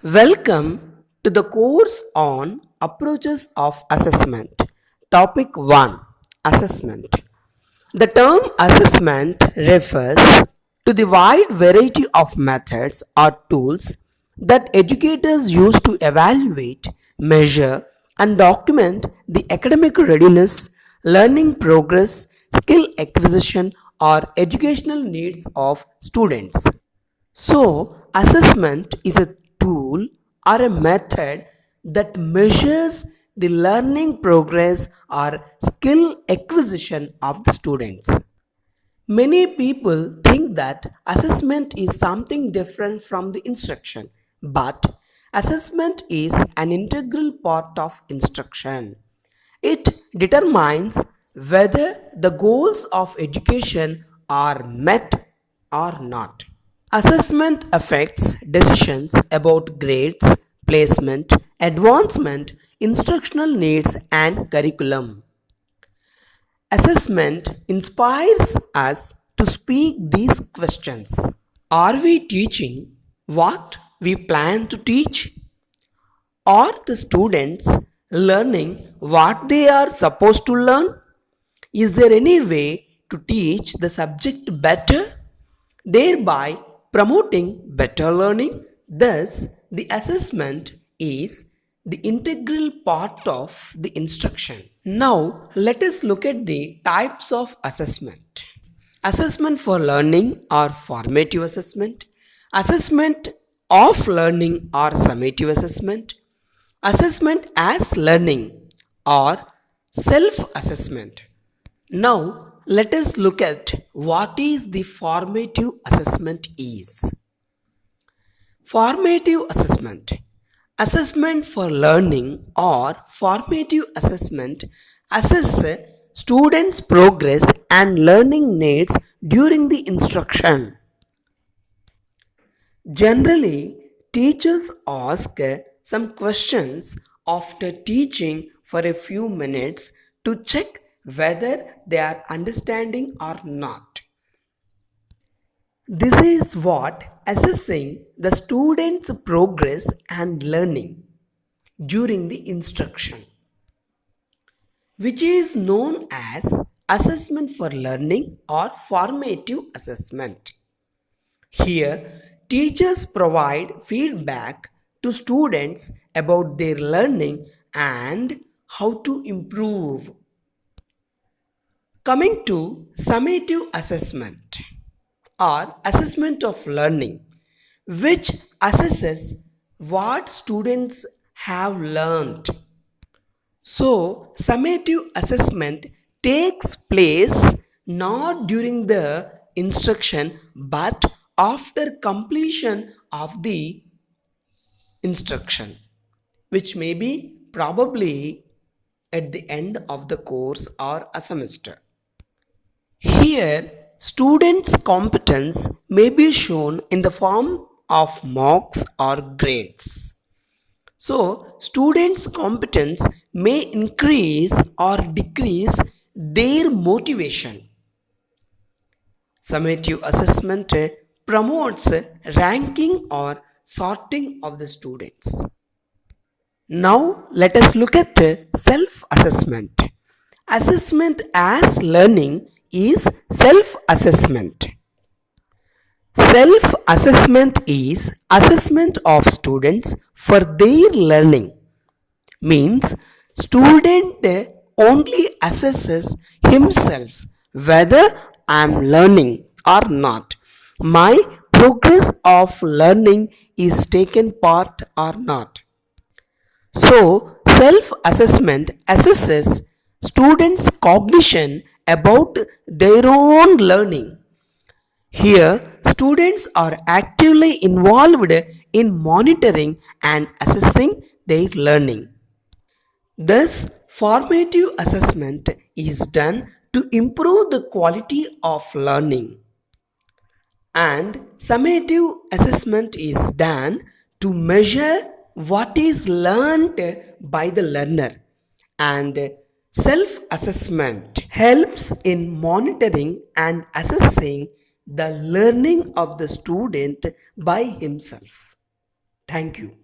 Welcome to the course on Approaches of Assessment. Topic 1, Assessment. The term assessment refers to the wide variety of methods or tools that educators use to evaluate, measure, and document the academic readiness, learning progress, skill acquisition, or educational needs of students. So, assessment is a tool or a method that measures the learning progress or skill acquisition of the students. Many people think that assessment is something different from the instruction, but assessment is an integral part of instruction. It determines whether the goals of education are met or not. Assessment affects decisions about grades, placement, advancement, instructional needs, and curriculum. Assessment inspires us to speak these questions. Are we teaching what we plan to teach? Are the students learning what they are supposed to learn? Is there any way to teach the subject better, thereby promoting better learning? Thus, the assessment is the integral part of the instruction. Now, let us look at the types of assessment. Assessment for learning or formative assessment, assessment of learning or summative assessment, assessment as learning or self-assessment. Now, let us look at what is the formative assessment is. Formative assessment. Assessment for learning or formative assessment assess students' progress and learning needs during the instruction. Generally, teachers ask some questions after teaching for a few minutes to check whether they are understanding or not. This is what assessing the student's progress and learning during the instruction, which is known as assessment for learning or formative assessment. Here, teachers provide feedback to students about their learning and how to improve. Coming to summative assessment or assessment of learning, which assesses what students have learned. So, summative assessment takes place not during the instruction but after completion of the instruction, which may be probably at the end of the course or a semester. Here, students' competence may be shown in the form of marks or grades. So, students' competence may increase or decrease their motivation. Summative assessment promotes ranking or sorting of the students. Now, let us look at self-assessment. Assessment as learning is self-assessment. Self-assessment is assessment of students for their learning. Means student only assesses himself whether I am learning or not. My progress of learning is taken part or not. So, self-assessment assesses students' cognition about their own learning. Here, students are actively involved in monitoring and assessing their learning. Thus, formative assessment is done to improve the quality of learning, and summative assessment is done to measure what is learned by the learner, and self-assessment helps in monitoring and assessing the learning of the student by himself. Thank you.